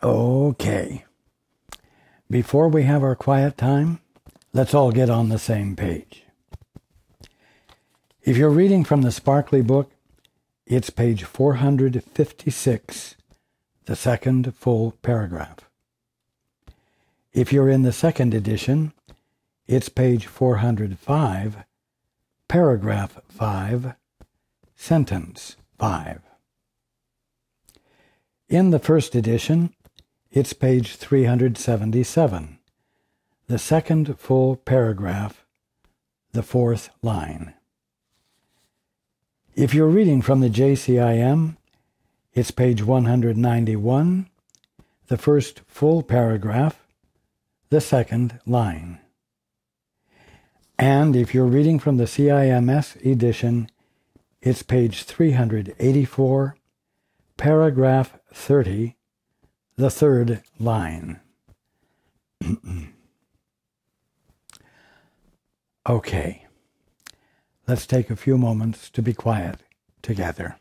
Okay. Before we have our quiet time, let's all get on the same page. If you're reading from the Sparkly book, it's page 456, the second full paragraph. If you're in the second edition, it's page 405, paragraph 5, sentence 5. In the first edition, it's page 377, the second full paragraph, the fourth line. If you're reading from the ACIM, it's page 191, the first full paragraph, the second line. And if you're reading from the CIMS edition, it's page 384, paragraph 30, the third line. Okay, let's take a few moments to be quiet together.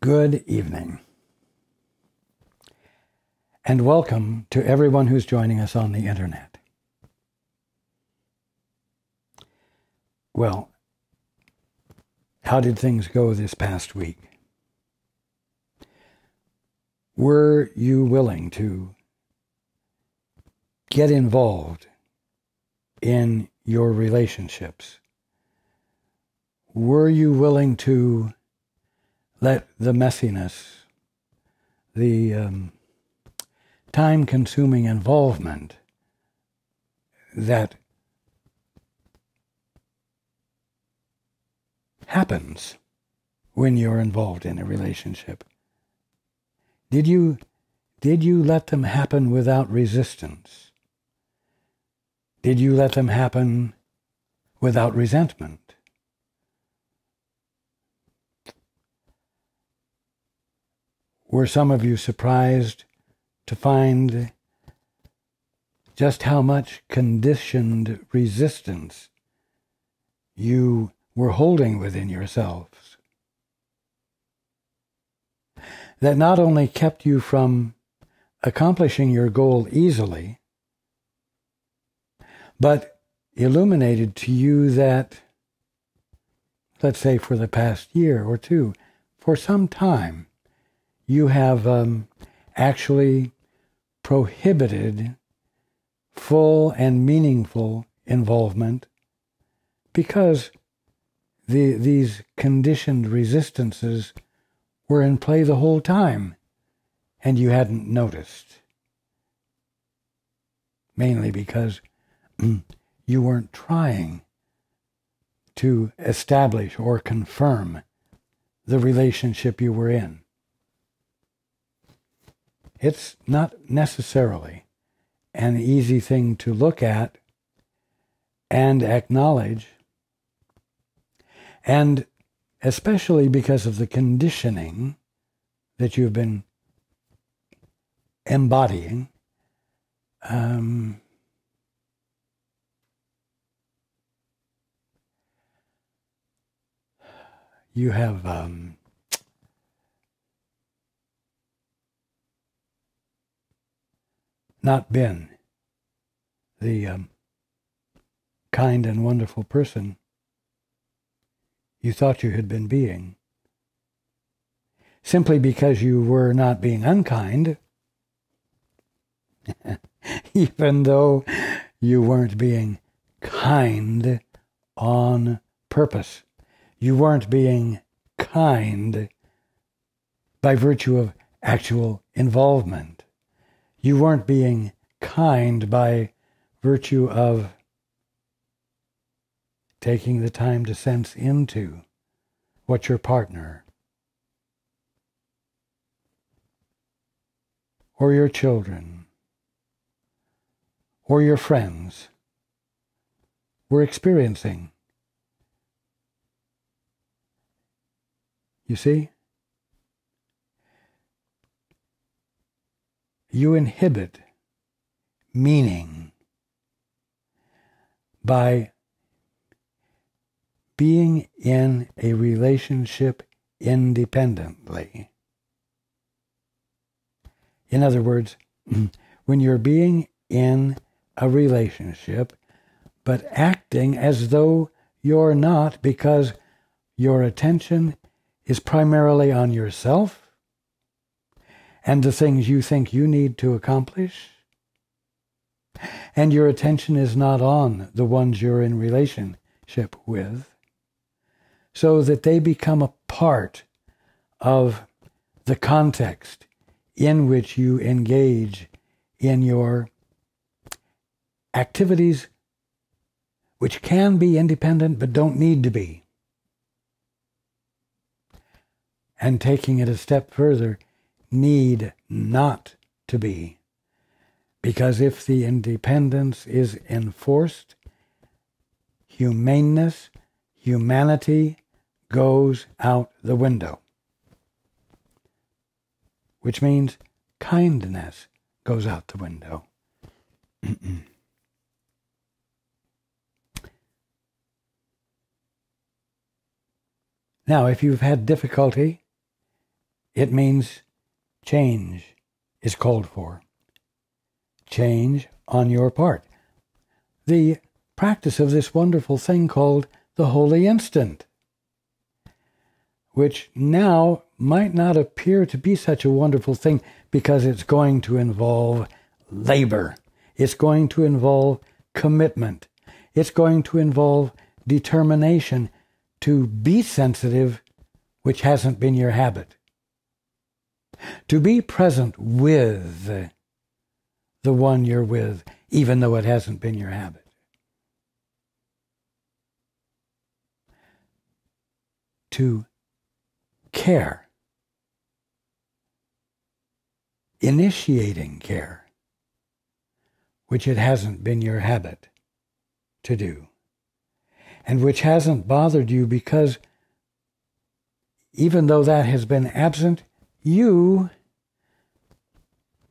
Good evening, and welcome to everyone who's joining us on the internet. Well, how did things go this past week? Were you willing to get involved in your relationships? Were you willing to let the messiness, the time-consuming involvement that happens when you're involved in a relationship, did you let them happen without resistance? Did you let them happen without resentment? Were some of you surprised to find just how much conditioned resistance you were holding within yourselves? That not only kept you from accomplishing your goal easily, but illuminated to you that, let's say for the past year or two, for some time, you have actually prohibited full and meaningful involvement because these conditioned resistances were in play the whole time and you hadn't noticed. Mainly because you weren't trying to establish or confirm the relationship you were in. It's not necessarily an easy thing to look at and acknowledge, and especially because of the conditioning that you've been embodying. You have not been the kind and wonderful person you thought you had been being. Simply because you were not being unkind, even though you weren't being kind on purpose. You weren't being kind by virtue of actual involvement. You weren't being kind by virtue of taking the time to sense into what your partner or your children or your friends were experiencing. You see? You inhibit meaning by being in a relationship independently. In other words, when you're being in a relationship, but acting as though you're not, because your attention is primarily on yourself and the things you think you need to accomplish, and your attention is not on the ones you're in relationship with, so that they become a part of the context in which you engage in your activities, which can be independent but don't need to be. And taking it a step further, need not to be. Because if the independence is enforced, humaneness, humanity goes out the window. Which means kindness goes out the window. Now, if you've had difficulty, it means change is called for. Change on your part. The practice of this wonderful thing called the holy instant, which now might not appear to be such a wonderful thing because it's going to involve labor. It's going to involve commitment. It's going to involve determination to be sensitive, which hasn't been your habit. To be present with the one you're with, even though it hasn't been your habit. To care. Initiating care, which it hasn't been your habit to do, and which hasn't bothered you because even though that has been absent, you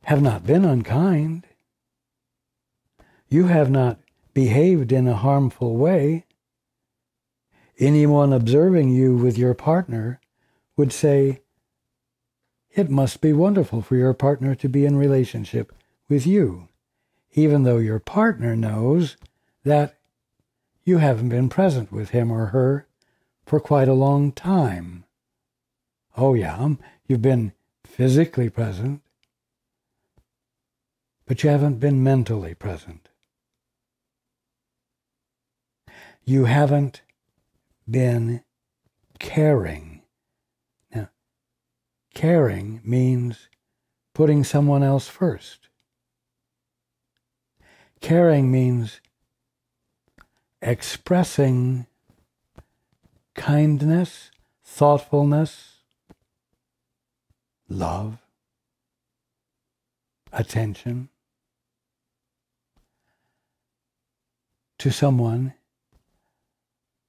have not been unkind. You have not behaved in a harmful way. Anyone observing you with your partner would say, it must be wonderful for your partner to be in relationship with you, even though your partner knows that you haven't been present with him or her for quite a long time. Oh yeah, you've been physically present, but you haven't been mentally present. You haven't been caring. Now, caring means putting someone else first. Caring means expressing kindness, thoughtfulness, love, attention to someone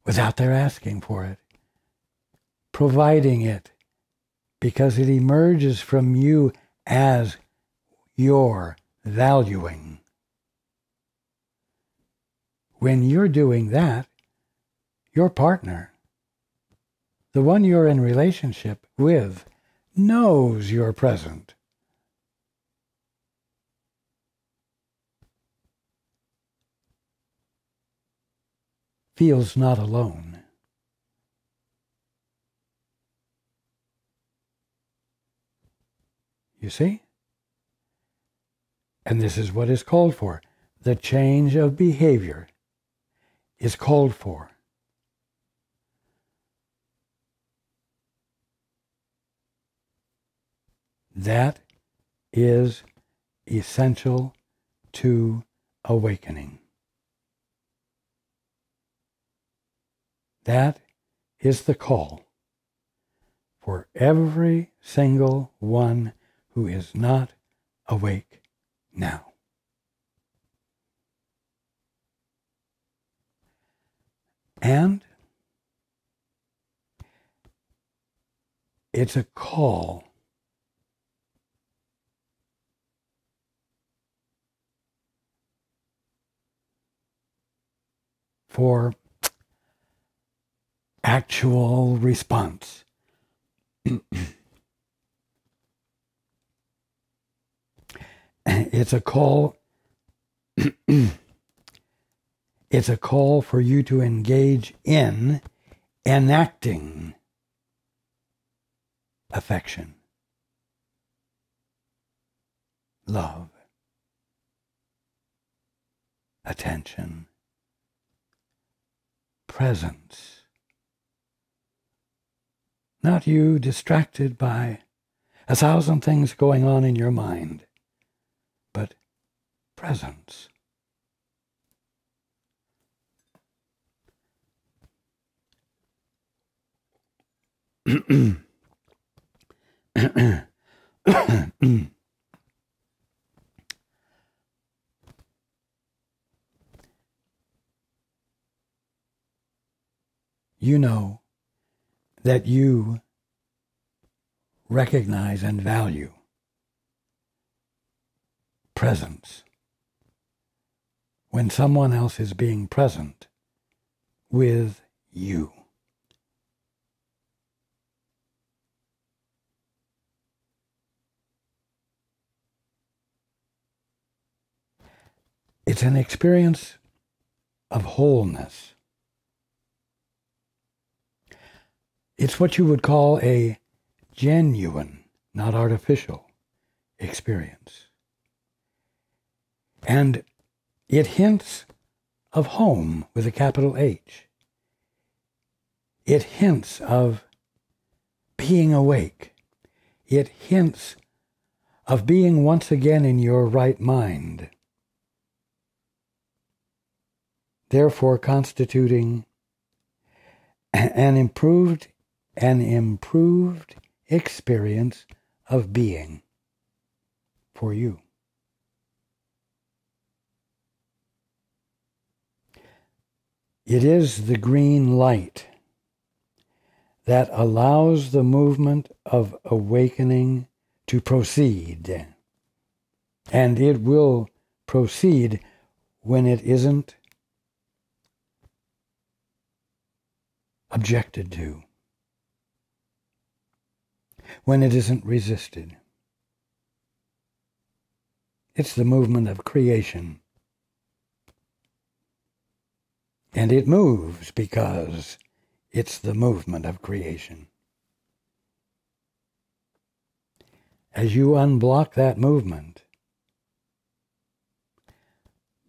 without their asking for it, providing it because it emerges from you as your valuing. When you're doing that, your partner, the one you're in relationship with, knows you're present. Feels not alone. You see? And this is what is called for. The change of behavior is called for. That is essential to awakening. That is the call for every single one who is not awake now. And it's a call for actual response. It's a call. It's a call for you to engage in enacting affection, love, attention, presence. Not you distracted by 1,000 things going on in your mind, but presence. You know that you recognize and value presence when someone else is being present with you. It's an experience of wholeness. It's what you would call a genuine, not artificial, experience. And it hints of home with a capital H. It hints of being awake. It hints of being once again in your right mind, therefore constituting an improved experience of being for you. It is the green light that allows the movement of awakening to proceed. And it will proceed when it isn't objected to, when it isn't resisted. It's the movement of creation. And it moves because it's the movement of creation. As you unblock that movement,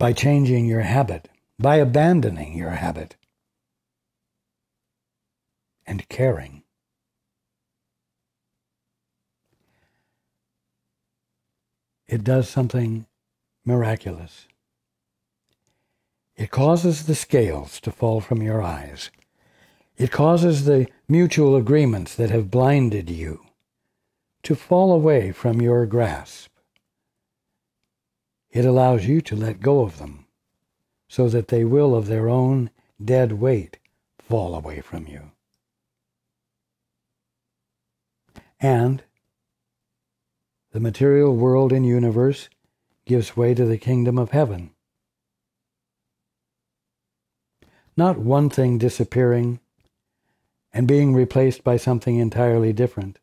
by changing your habit, by abandoning your habit, and caring. It does something miraculous. It causes the scales to fall from your eyes. It causes the mutual agreements that have blinded you to fall away from your grasp. It allows you to let go of them so that they will of their own dead weight fall away from you. And the material world and universe gives way to the kingdom of heaven. Not one thing disappearing and being replaced by something entirely different,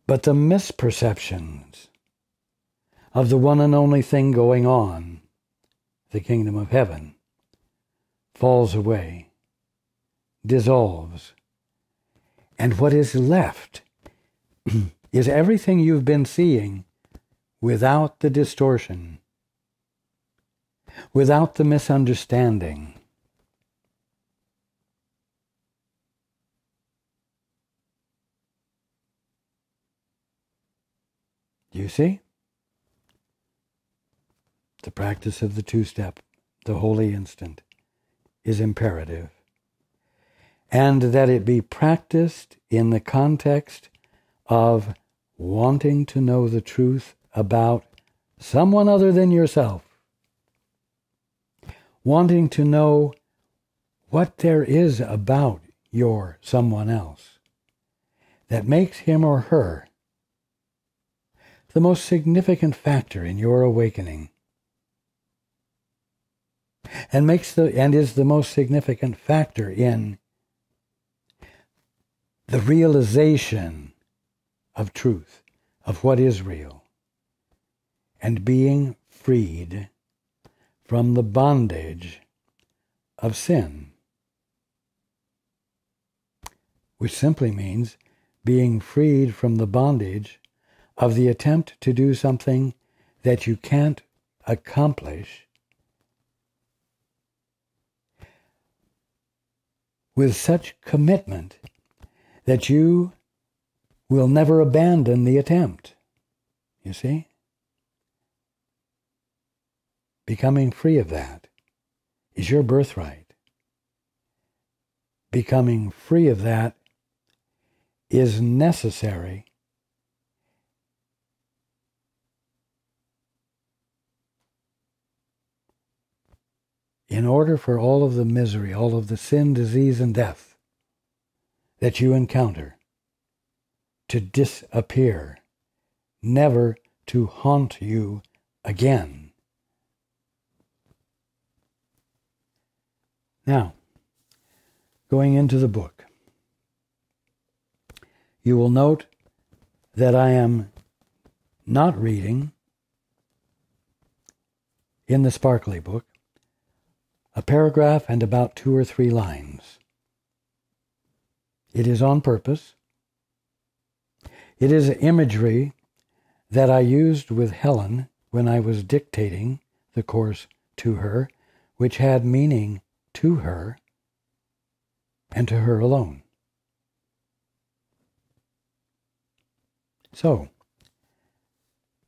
but the misperceptions of the one and only thing going on, the kingdom of heaven, falls away, dissolves, and what is left is everything you've been seeing without the distortion, without the misunderstanding. Do you see? The practice of the two-step, the holy instant, is imperative, and that it be practiced in the context of wanting to know the truth about someone other than yourself, wanting to know what there is about your someone else that makes him or her the most significant factor in your awakening, and is the most significant factor in the realization of truth, of what is real, and being freed from the bondage of sin, which simply means being freed from the bondage of the attempt to do something that you can't accomplish with such commitment that you will never abandon the attempt. You see? Becoming free of that is your birthright. Becoming free of that is necessary in order for all of the misery, all of the sin, disease, and death that you encounter to disappear, never to haunt you again. Now, going into the book, you will note that I am not reading in the sparkly book a paragraph and about 2 or 3 lines. It is on purpose. It is imagery that I used with Helen when I was dictating the course to her, which had meaning to her and to her alone. So,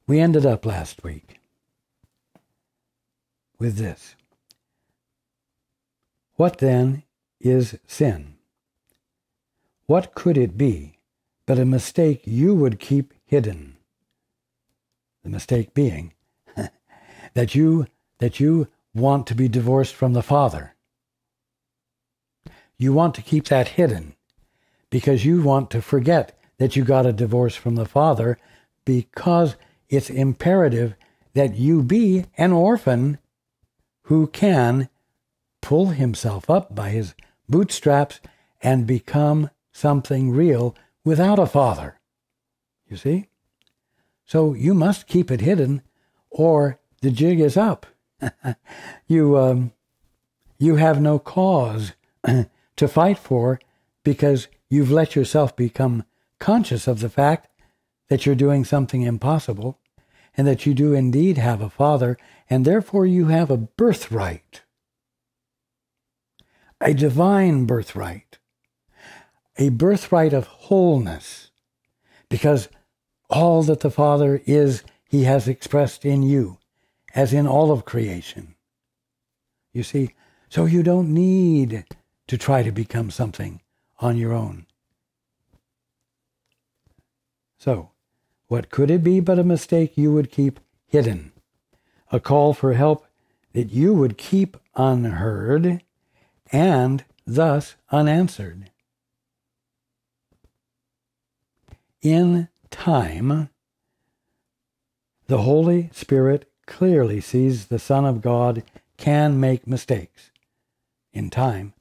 we ended up last week with this. What then is sin? What could it be but a mistake you would keep hidden? The mistake being that you want to be divorced from the Father. You want to keep that hidden because you want to forget that you got a divorce from the Father, because it's imperative that you be an orphan who can pull himself up by his bootstraps and become something real without a father. You see? So you must keep it hidden, or the jig is up. You have no cause to fight for, because you've let yourself become conscious of the fact that you're doing something impossible, and that you do indeed have a Father, and therefore you have a birthright, a divine birthright, a birthright of wholeness, because all that the Father is, he has expressed in you, as in all of creation. You see, so you don't need to try to become something on your own. So, what could it be but a mistake you would keep hidden? A call for help that you would keep unheard and thus unanswered. In time, the Holy Spirit clearly sees the Son of God can make mistakes. In time,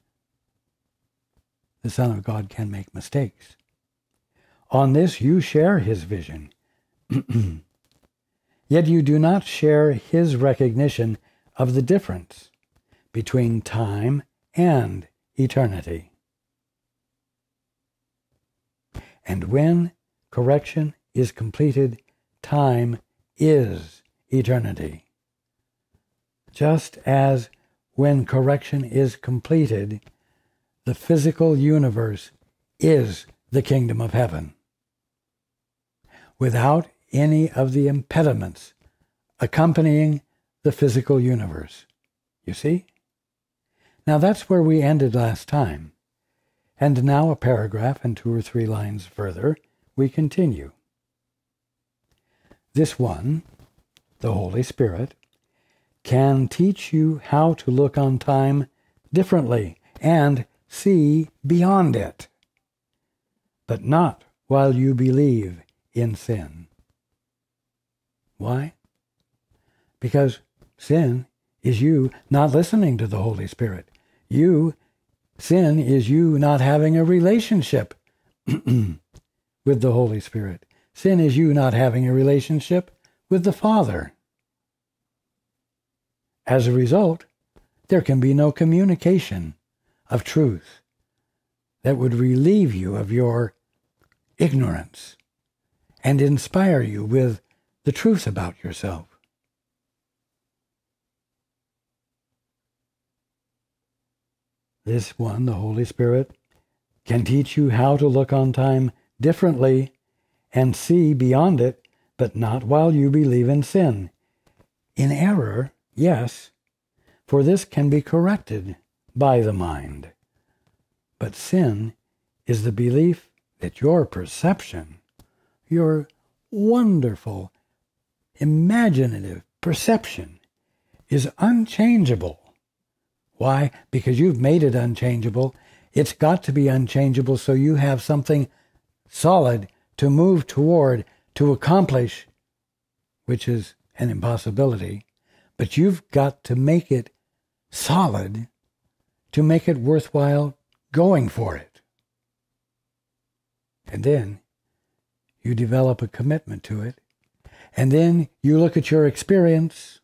the Son of God can make mistakes. On this you share his vision. Yet you do not share his recognition of the difference between time and eternity. And when correction is completed, time is eternity. Just as when correction is completed, the physical universe is the kingdom of heaven, without any of the impediments accompanying the physical universe. You see? Now that's where we ended last time. And now a paragraph and 2 or 3 lines further, we continue. This one, the Holy Spirit, can teach you how to look on time differently and see beyond it, but not while you believe in sin. Why? Because sin is you not listening to the Holy Spirit. Sin is you not having a relationship with the Holy Spirit. Sin is you not having a relationship with the Father. As a result, there can be no communication of truth that would relieve you of your ignorance and inspire you with the truth about yourself. This one, the Holy Spirit, can teach you how to look on time differently and see beyond it, but not while you believe in sin. In error, yes, for this can be corrected by the mind. But sin is the belief that your perception, your wonderful, imaginative perception, is unchangeable. Why? Because you've made it unchangeable. It's got to be unchangeable so you have something solid to move toward, to accomplish, which is an impossibility. But you've got to make it solid to make it worthwhile going for it. And then you develop a commitment to it. And then you look at your experience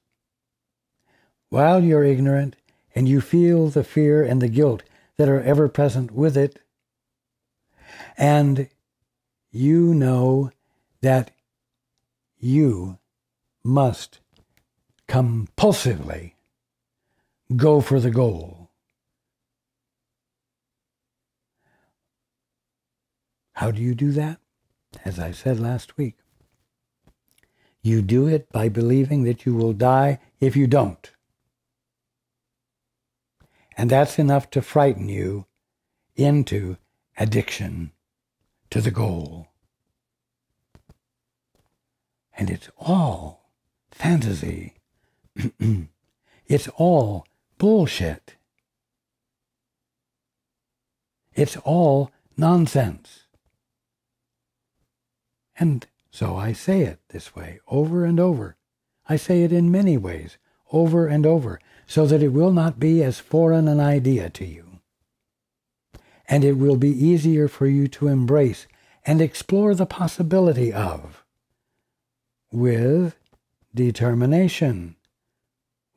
while you're ignorant, and you feel the fear and the guilt that are ever present with it. And you know that you must compulsively go for the goal. How do you do that? As I said last week, you do it by believing that you will die if you don't. And that's enough to frighten you into addiction to the goal. And it's all fantasy. It's all bullshit. It's all nonsense. And so I say it this way over and over. I say it in many ways, over and over, so that it will not be as foreign an idea to you. And it will be easier for you to embrace and explore the possibility of, with determination,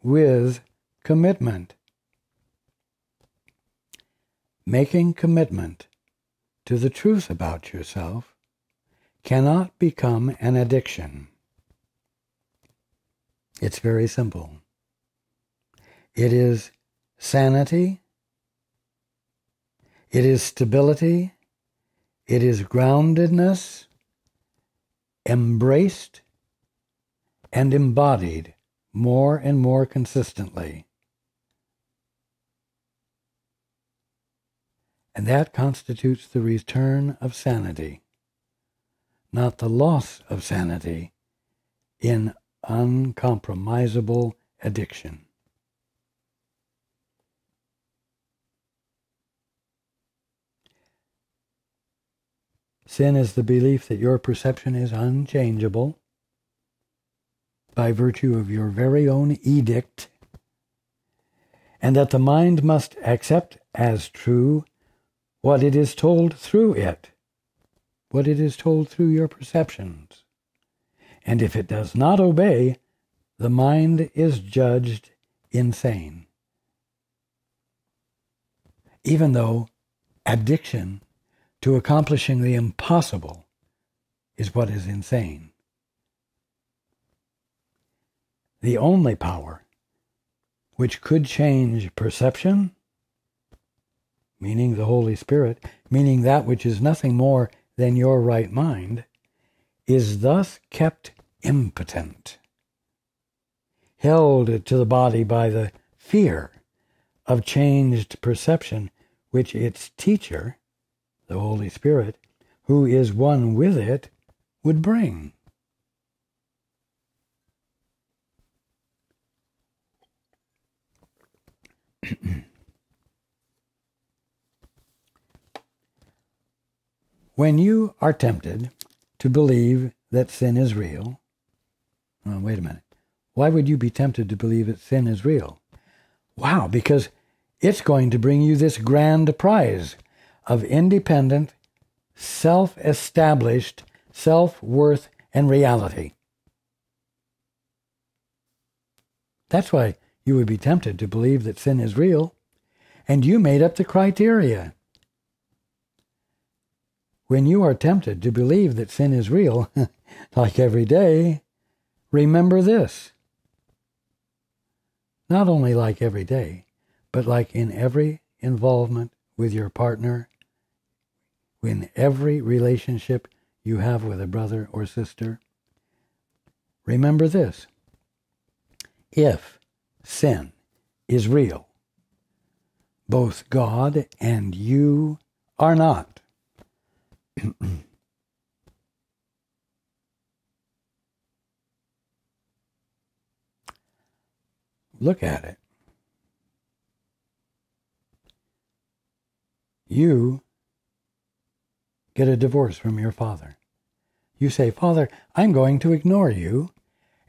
with commitment. Making commitment to the truth about yourself cannot become an addiction. It's very simple. It is sanity. It is stability. It is groundedness, embraced and embodied more and more consistently. And that constitutes the return of sanity, not the loss of sanity in uncompromisable addiction. Sin is the belief that your perception is unchangeable by virtue of your very own edict, and that the mind must accept as true what it is told through it, what it is told through your perceptions. And if it does not obey, the mind is judged insane. Even though addiction to accomplishing the impossible is what is insane. The only power which could change perception, meaning the Holy Spirit, meaning that which is nothing more than your right mind, is thus kept impotent, held to the body by the fear of changed perception which its teacher, the Holy Spirit, who is one with it, would bring. When you are tempted to believe that sin is real, wait a minute. Why would you be tempted to believe that sin is real? Wow, because it's going to bring you this grand prize of independent, self-established self-worth and reality. That's why you would be tempted to believe that sin is real, and you made up the criteria. When you are tempted to believe that sin is real, like every day, remember this. Not only like every day, but like in every involvement with your partner, in every relationship you have with a brother or sister. Remember this. If sin is real, both God and you are not. Look at it. You get a divorce from your father. You say, Father, I'm going to ignore you,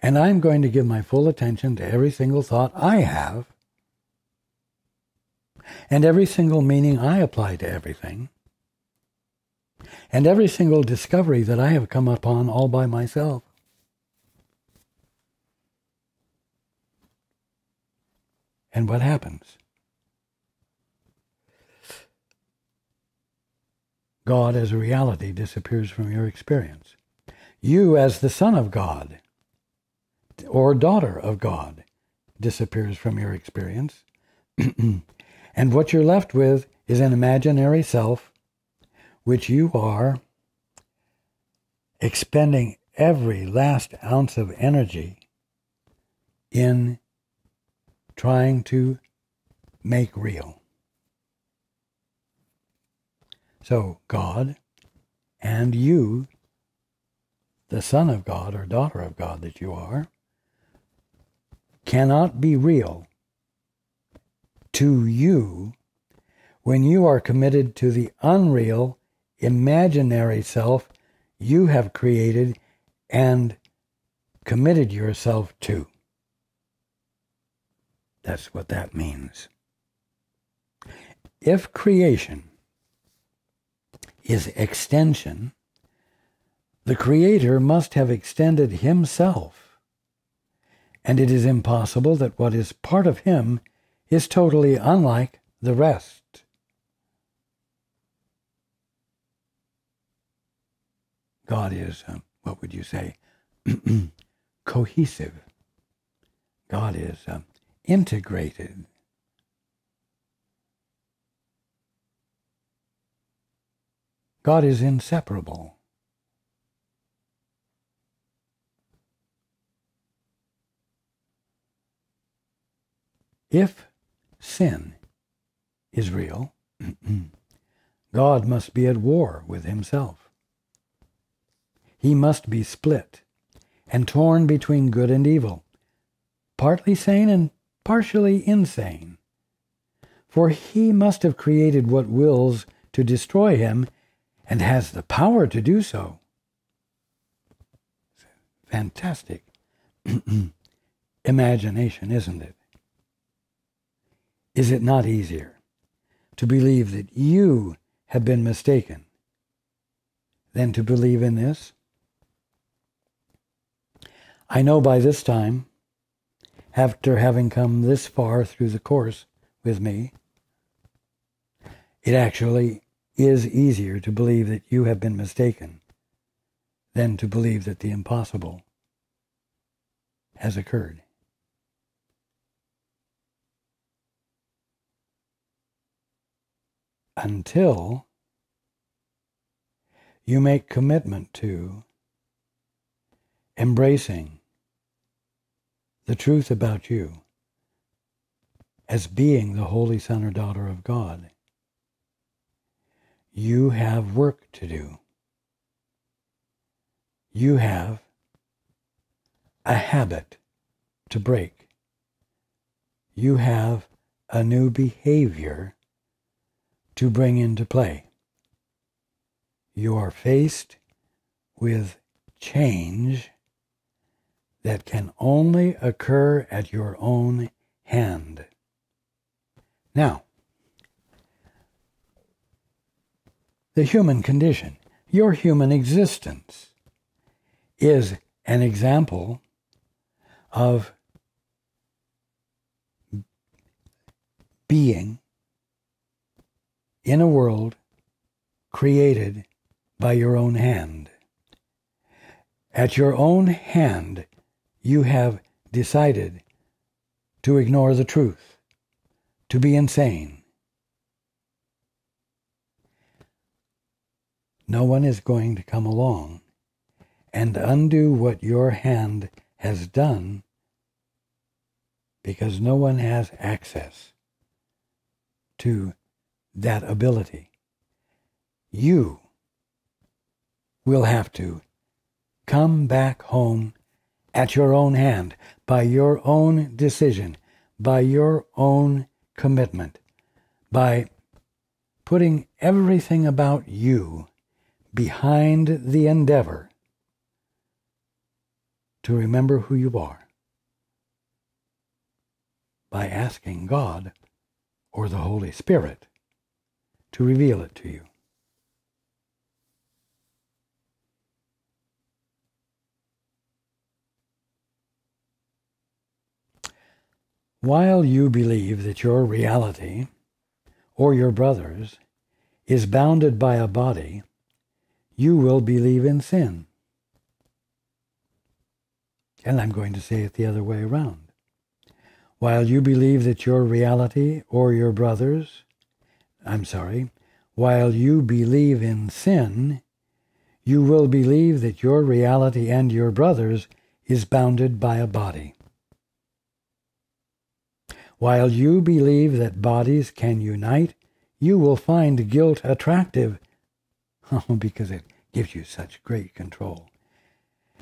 and I'm going to give my full attention to every single thought I have, and every single meaning I apply to everything, and every single discovery that I have come upon all by myself. And what happens? God as a reality disappears from your experience. You as the Son of God or daughter of God disappears from your experience. And what you're left with is an imaginary self which you are expending every last ounce of energy in trying to make real. So God and you, the Son of God or daughter of God that you are, cannot be real to you when you are committed to the unreal, imaginary self you have created and committed yourself to. That's what that means. If creation is extension, the Creator must have extended Himself, and it is impossible that what is part of Him is totally unlike the rest. God is, what would you say, cohesive. God is integrated. God is inseparable. If sin is real, God must be at war with himself. He must be split and torn between good and evil, partly sane and partially insane. For he must have created what wills to destroy him and has the power to do so. Fantastic imagination, isn't it? Is it not easier to believe that you have been mistaken than to believe in this? I know by this time, after having come this far through the course with me, it actually is easier to believe that you have been mistaken than to believe that the impossible has occurred. Until you make commitment to embracing the truth about you as being the holy son or daughter of God, you have work to do. You have a habit to break. You have a new behavior to bring into play. You are faced with change that can only occur at your own hand. Now, the human condition, your human existence, is an example of being in a world created by your own hand. At your own hand, you have decided to ignore the truth, to be insane. No one is going to come along and undo what your hand has done, because no one has access to that ability. You will have to come back home at your own hand, by your own decision, by your own commitment, by putting everything about you behind the endeavor to remember who you are, by asking God or the Holy Spirit to reveal it to you. While you believe that your reality, or your brother's, is bounded by a body, you will believe in sin. And I'm going to say it the other way around. While you believe that your reality, or your brother's, while you believe in sin, you will believe that your reality and your brother's is bounded by a body. While you believe that bodies can unite, you will find guilt attractive, because it gives you such great control,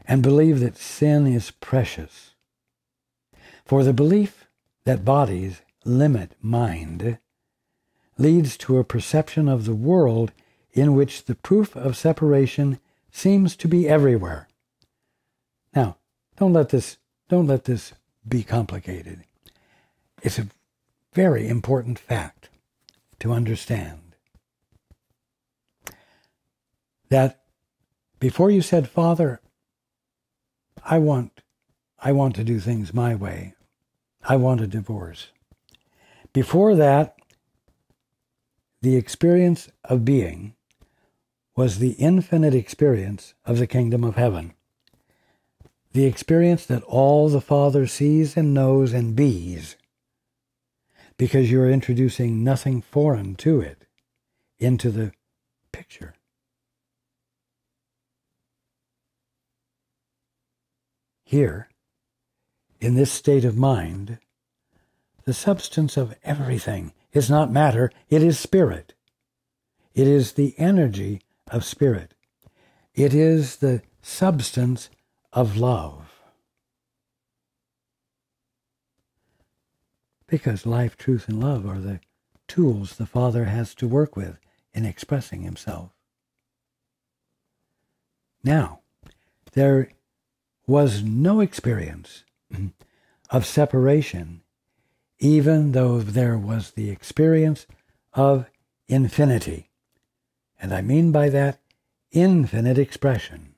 and believe that sin is precious. For the belief that bodies limit mind leads to a perception of the world in which the proof of separation seems to be everywhere. Now, don't let this be complicated. It's a very important fact to understand that before you said, "Father, I want to do things my way. I want a divorce." Before that, the experience of being was the infinite experience of the kingdom of heaven. the experience that all the Father sees and knows and bees, because you're introducing nothing foreign to it into the picture. Here, in this state of mind, the substance of everything is not matter, it is spirit. It is the energy of spirit. It is the substance of love. Because life, truth, and love are the tools the Father has to work with in expressing himself. Now, there was no experience of separation, even though there was the experience of infinity. And I mean by that infinite expression.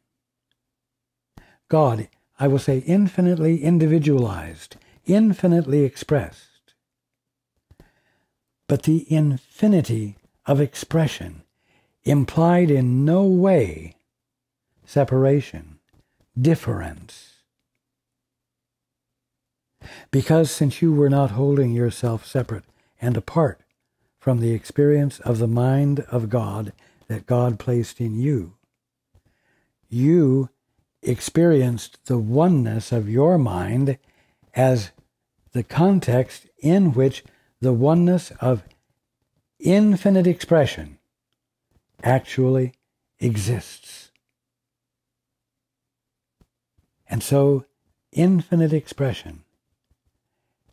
God, I will say, infinitely individualized, infinitely expressed. But the infinity of expression implied in no way separation, difference. Because since you were not holding yourself separate and apart from the experience of the mind of God that God placed in you, you experienced the oneness of your mind as the context in which the oneness of infinite expression actually exists. And so, infinite expression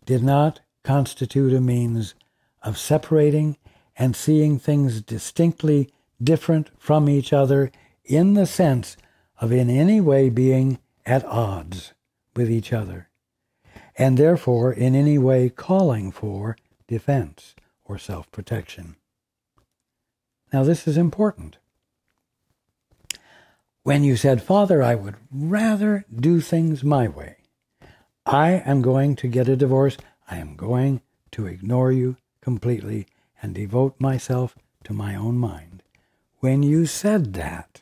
did not constitute a means of separating and seeing things distinctly different from each other in the sense of in any way being at odds with each other, and therefore in any way calling for defense or self-protection. Now this is important. When you said, Father, I would rather do things my way. I am going to get a divorce. I am going to ignore you completely and devote myself to my own mind. When you said that,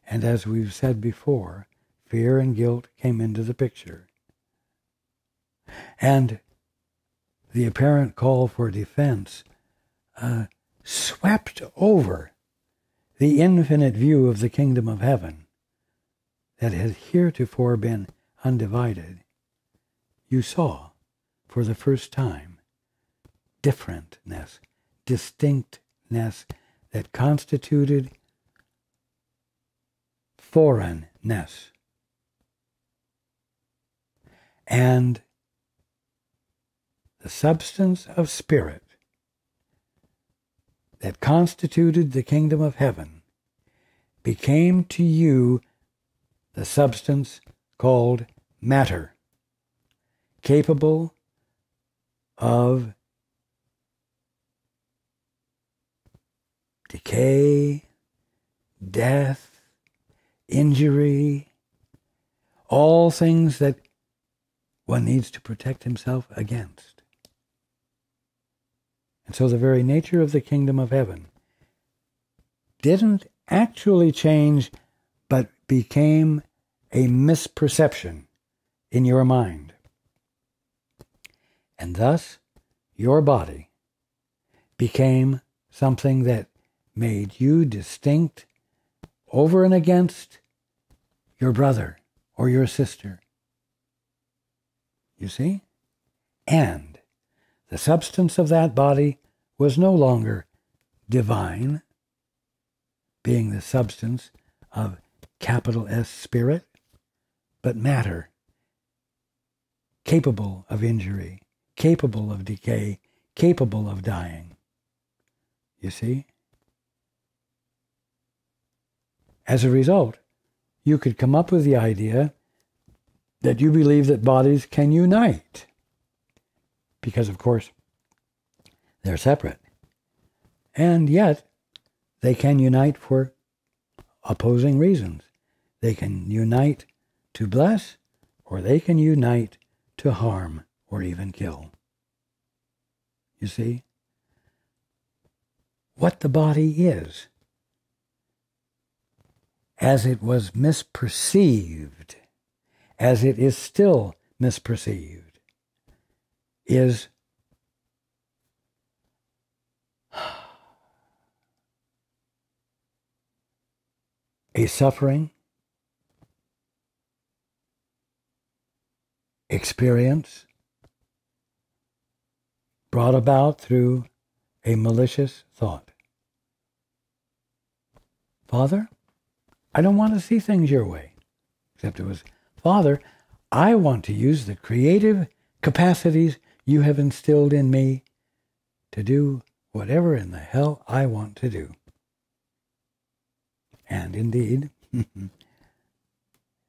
and as we've said before, fear and guilt came into the picture. And the apparent call for defense swept over the infinite view of the kingdom of heaven that had heretofore been undivided. You saw, for the first time, differentness, distinctness that constituted foreignness. And the substance of spirit that constituted the kingdom of heaven became to you the substance called matter, capable of decay, death, injury, all things that one needs to protect himself against. And so the very nature of the kingdom of heaven didn't actually change, but became a misperception in your mind. And thus, your body became something that made you distinct over and against your brother or your sister. You see? And the substance of that body was no longer divine, being the substance of capital S spirit, but matter, capable of injury, capable of decay, capable of dying. You see? As a result, you could come up with the idea that you believe that bodies can unite. Because, of course, they're separate. And yet, they can unite for opposing reasons. They can unite to bless, or they can unite to harm or even kill. You see? What the body is, as it was misperceived, as it is still misperceived, is a suffering experience brought about through a malicious thought. Father, I don't want to see things your way. Except it was, Father, I want to use the creative capacities you have instilled in me to do whatever in the hell I want to do. And indeed,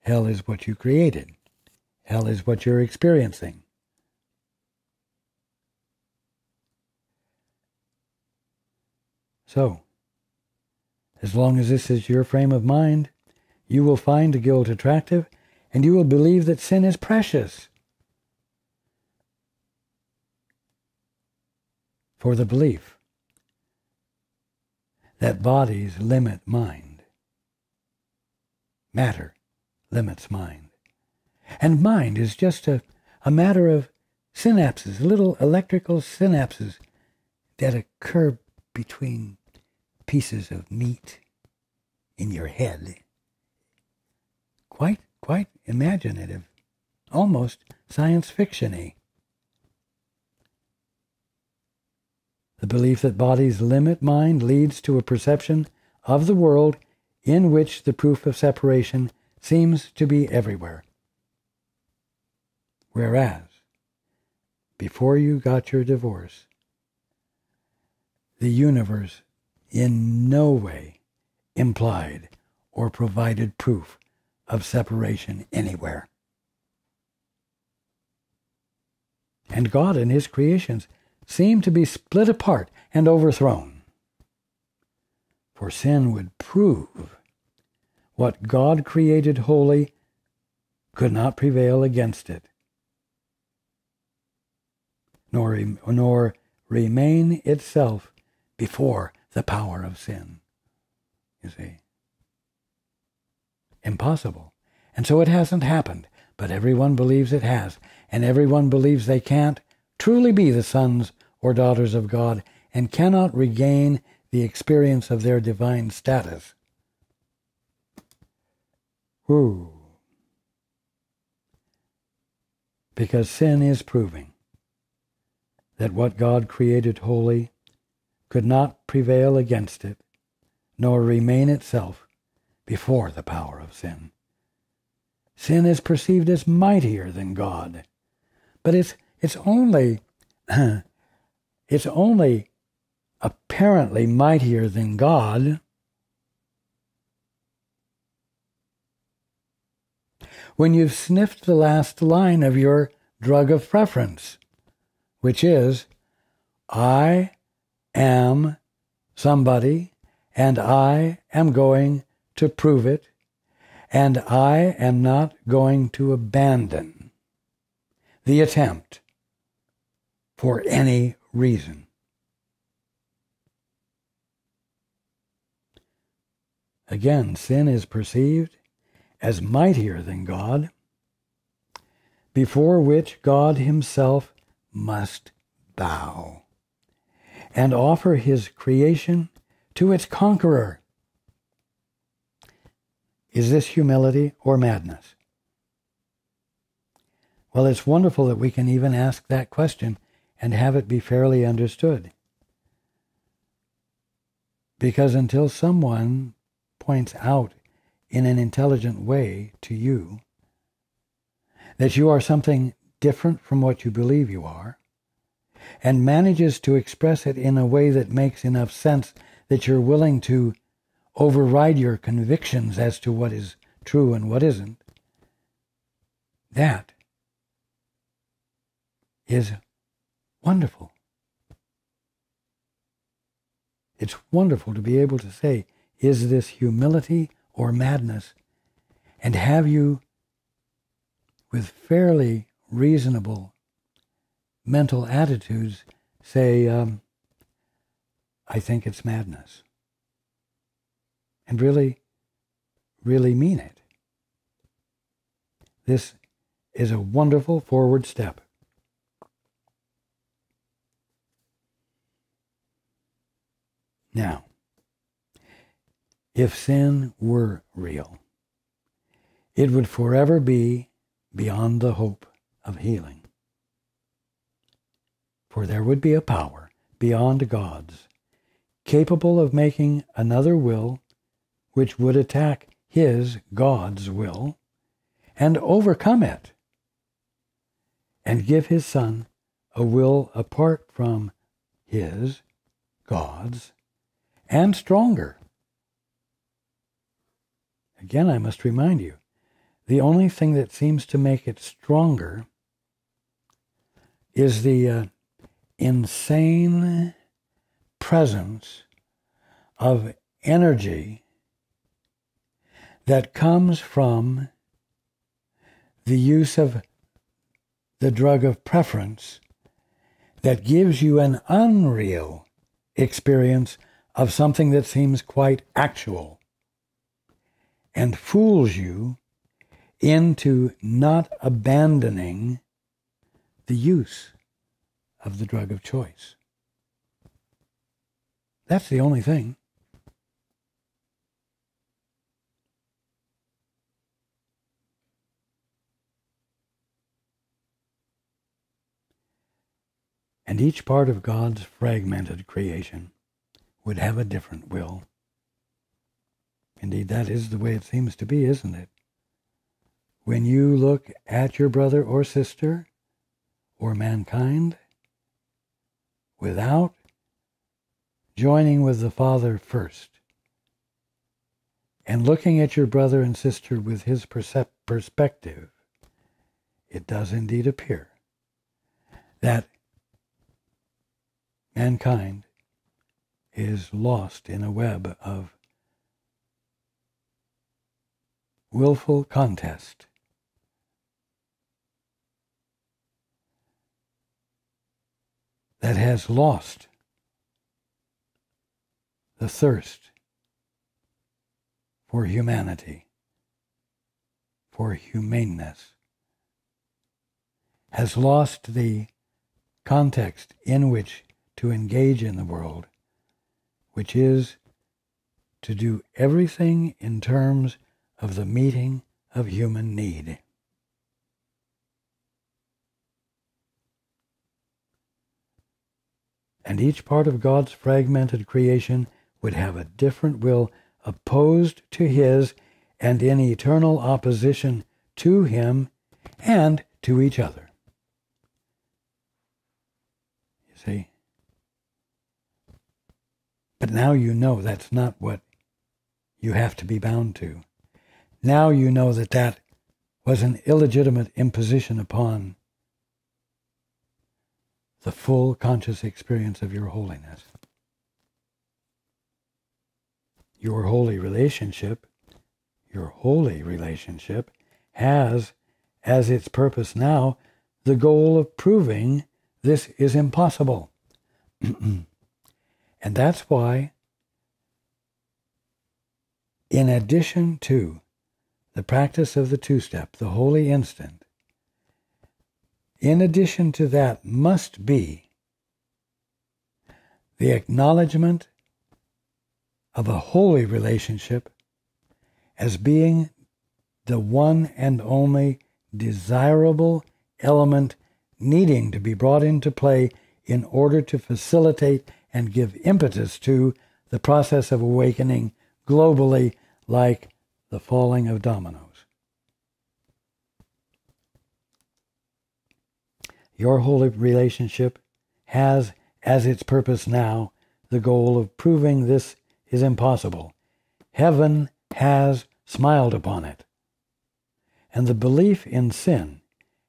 hell is what you created. Hell is what you're experiencing. So, as long as this is your frame of mind, you will find guilt attractive, and you will believe that sin is precious. For the belief that bodies limit mind, matter limits mind, and mind is just a matter of synapses, little electrical synapses that occur between pieces of meat in your head. Quite imaginative, almost science fiction-y. The belief that bodies limit mind leads to a perception of the world in which the proof of separation seems to be everywhere. Whereas, before you got your divorce, the universe in no way implied or provided proof of separation anywhere. And God and his creations seem to be split apart and overthrown. For sin would prove what God created holy could not prevail against it, nor remain itself before the power of sin. You see? Impossible. And so it hasn't happened, but everyone believes it has, and everyone believes they can't truly be the sons or daughters of God and cannot regain the experience of their divine status. Woo. Because sin is proving that what God created holy could not prevail against it, nor remain itself before the power of sin. Sin is perceived as mightier than God, but it's only apparently mightier than God when you've sniffed the last line of your drug of preference, which is, I am somebody, and I am going to prove it, and I am not going to abandon the attempt for any reason. Again, sin is perceived as mightier than God, before which God himself must bow and offer his creation to its conqueror. Is this humility or madness? Well, it's wonderful that we can even ask that question and have it be fairly understood. Because until someone points out in an intelligent way to you that you are something different from what you believe you are, and manages to express it in a way that makes enough sense that you're willing to override your convictions as to what is true and what isn't, that is wonderful. It's wonderful to be able to say, is this humility or madness? And have you, with fairly reasonable mental attitudes, say, I think it's madness. And really really mean it. This is a wonderful forward step. Now, if sin were real, it would forever be beyond the hope of healing. For there would be a power beyond God's, capable of making another will which would attack his, God's will, and overcome it, and give his Son a will apart from his, God's, and stronger. Again, I must remind you, the only thing that seems to make it stronger is the insane presence of energy that comes from the use of the drug of preference that gives you an unreal experience of something that seems quite actual and fools you into not abandoning the use of the drug of choice. That's the only thing. And each part of God's fragmented creation would have a different will. Indeed, that is the way it seems to be, isn't it? When you look at your brother or sister or mankind without joining with the Father first and looking at your brother and sister with his perspective, it does indeed appear that mankind is lost in a web of willful contest. That has lost the thirst for humanity, for humaneness, has lost the context in which to engage in the world, which is to do everything in terms of the meeting of human need. And each part of God's fragmented creation would have a different will opposed to his and in eternal opposition to him and to each other. You see? But now you know that's not what you have to be bound to. Now you know that that was an illegitimate imposition upon the full conscious experience of your holiness. Your holy relationship has as its purpose now the goal of proving this is impossible. And that's why, in addition to the practice of the two-step, the holy instant, in addition to that must be the acknowledgement of a holy relationship as being the one and only desirable element needing to be brought into play in order to facilitate and give impetus to the process of awakening globally, like the falling of dominoes. Your holy relationship has as its purpose now the goal of proving this is impossible. Heaven has smiled upon it, and the belief in sin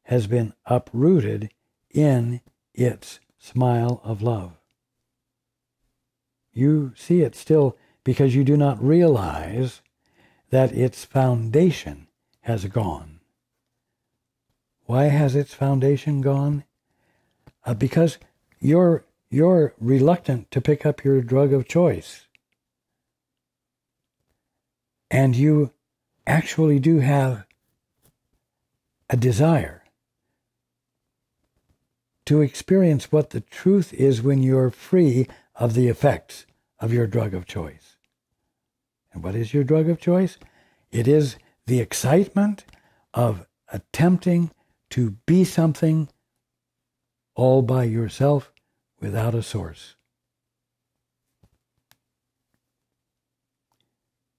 has been uprooted in its smile of love. You see it still because you do not realize that its foundation has gone. Why has its foundation gone? Because you're reluctant to pick up your drug of choice. And you actually do have a desire to experience what the truth is when you're free of the effects of your drug of choice. And what is your drug of choice? It is the excitement of attempting to be something all by yourself without a source.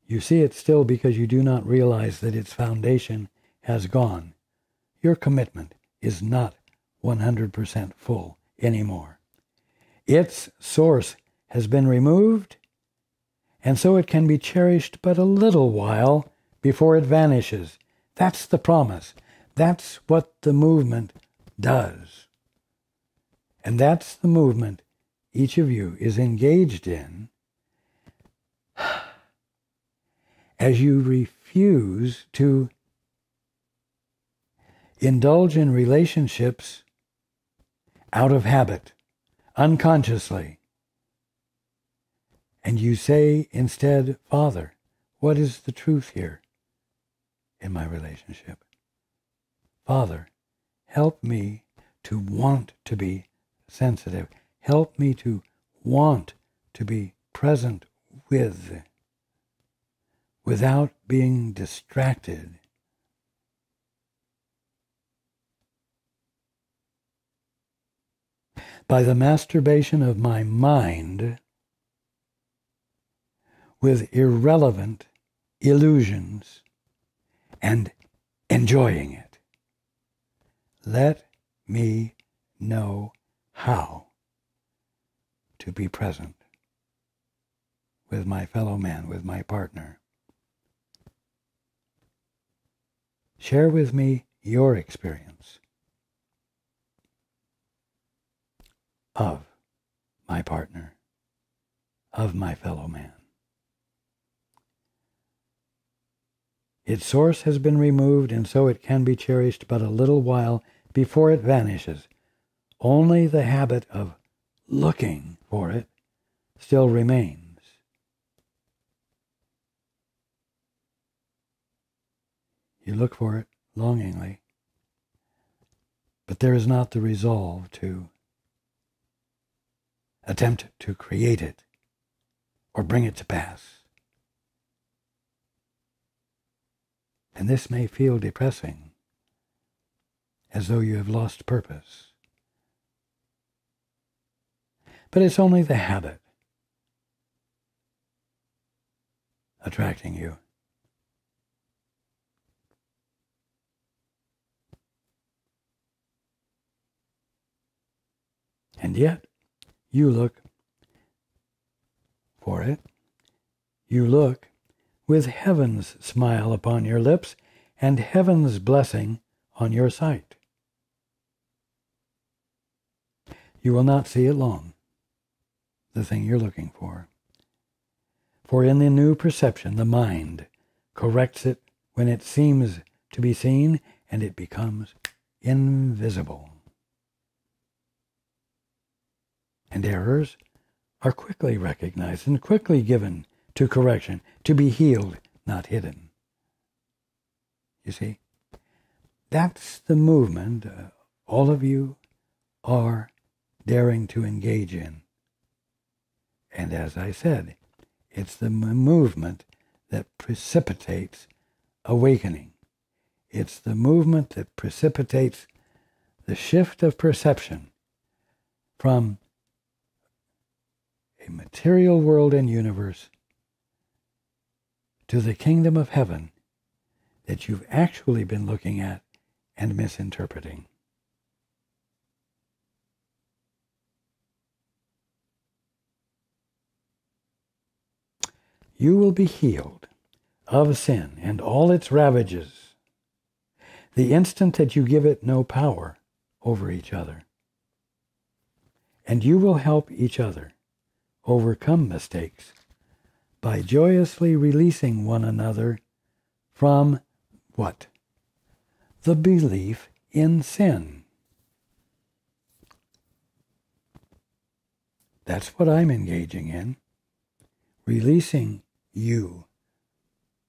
You see it still because you do not realize that its foundation has gone. Your commitment is not 100% full anymore. Its source has been removed, and so it can be cherished but a little while before it vanishes. That's the promise. That's what the movement does. And that's the movement each of you is engaged in as you refuse to indulge in relationships out of habit, unconsciously. And you say instead, Father, what is the truth here in my relationship? Father, help me to want to be sensitive. Help me to want to be present with, without being distracted. By the masturbation of my mind with irrelevant illusions and enjoying it. Let me know how to be present with my fellow man, with my partner. Share with me your experience of my partner, of my fellow man. Its source has been removed, and so it can be cherished but a little while before it vanishes. Only the habit of looking for it still remains. You look for it longingly, but there is not the resolve to attempt to create it or bring it to pass. And this may feel depressing, as though you have lost purpose. But it's only the habit attracting you. And yet, you look for it. You look with heaven's smile upon your lips and heaven's blessing on your sight. You will not see it long, the thing you're looking for. For in the new perception, the mind corrects it when it seems to be seen, and it becomes invisible. And errors are quickly recognized and quickly given to correction, to be healed, not hidden. You see, that's the movement all of you are daring to engage in. And as I said, it's the movement that precipitates awakening. It's the movement that precipitates the shift of perception from a material world and universe to the kingdom of heaven that you've actually been looking at and misinterpreting. You will be healed of sin and all its ravages the instant that you give it no power over each other. And you will help each other overcome mistakes by joyously releasing one another from what? The belief in sin. That's what I'm engaging in. Releasing you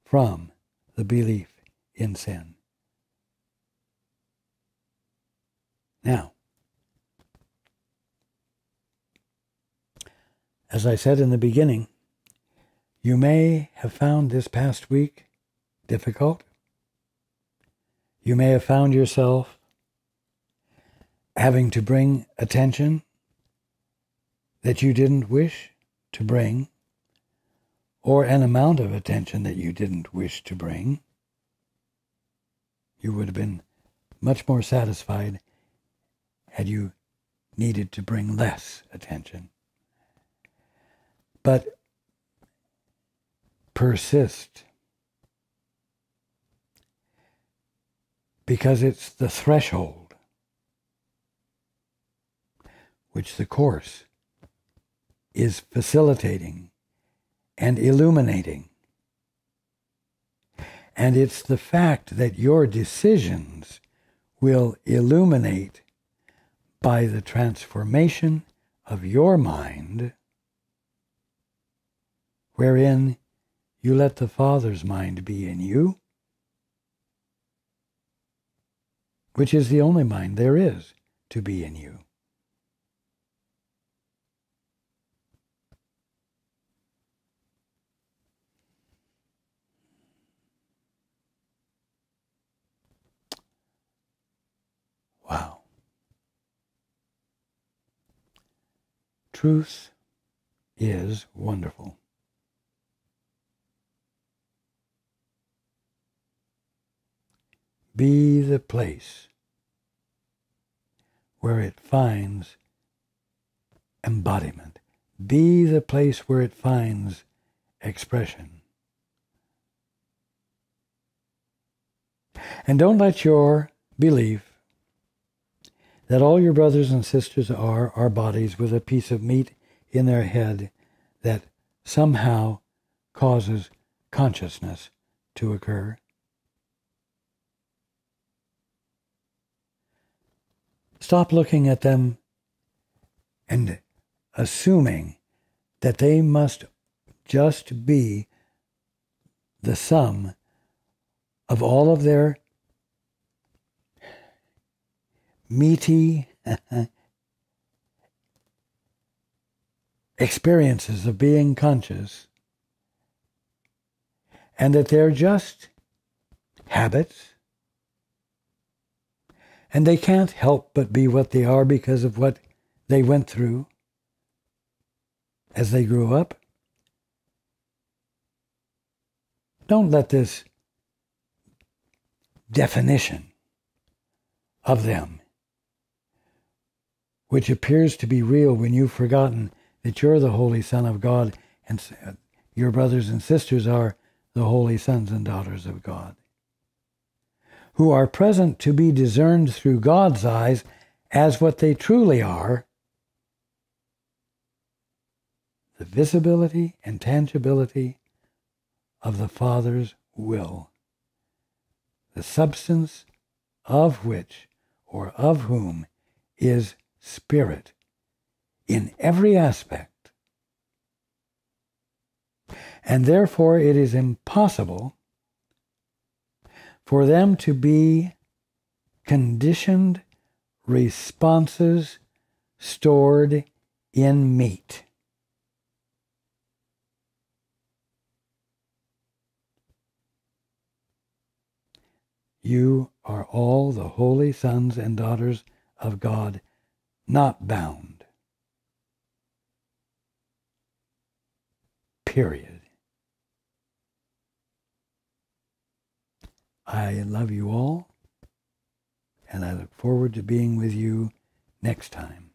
from the belief in sin. Now, as I said in the beginning, you may have found this past week difficult. You may have found yourself having to bring attention that you didn't wish to bring, or an amount of attention that you didn't wish to bring. You would have been much more satisfied had you needed to bring less attention. But persist, because it's the threshold which the Course is facilitating and illuminating. And it's the fact that your decisions will illuminate by the transformation of your mind, wherein you let the Father's mind be in you, which is the only mind there is to be in you. Wow. Truth is wonderful. Be the place where it finds embodiment. Be the place where it finds expression. And don't let your belief that all your brothers and sisters are bodies with a piece of meat in their head that somehow causes consciousness to occur. Stop looking at them and assuming that they must just be the sum of all of their meaty experiences of being conscious, and that they're just habits, and they can't help but be what they are because of what they went through as they grew up. Don't let this definition of them, which appears to be real when you've forgotten that you're the Holy Son of God and your brothers and sisters are the holy sons and daughters of God, who are present to be discerned through God's eyes as what they truly are, the visibility and tangibility of the Father's will, the substance of which, or of whom, is Spirit in every aspect. And therefore it is impossible for them to be conditioned responses stored in meat. You are all the holy sons and daughters of God, not bound. Period. I love you all, and I look forward to being with you next time.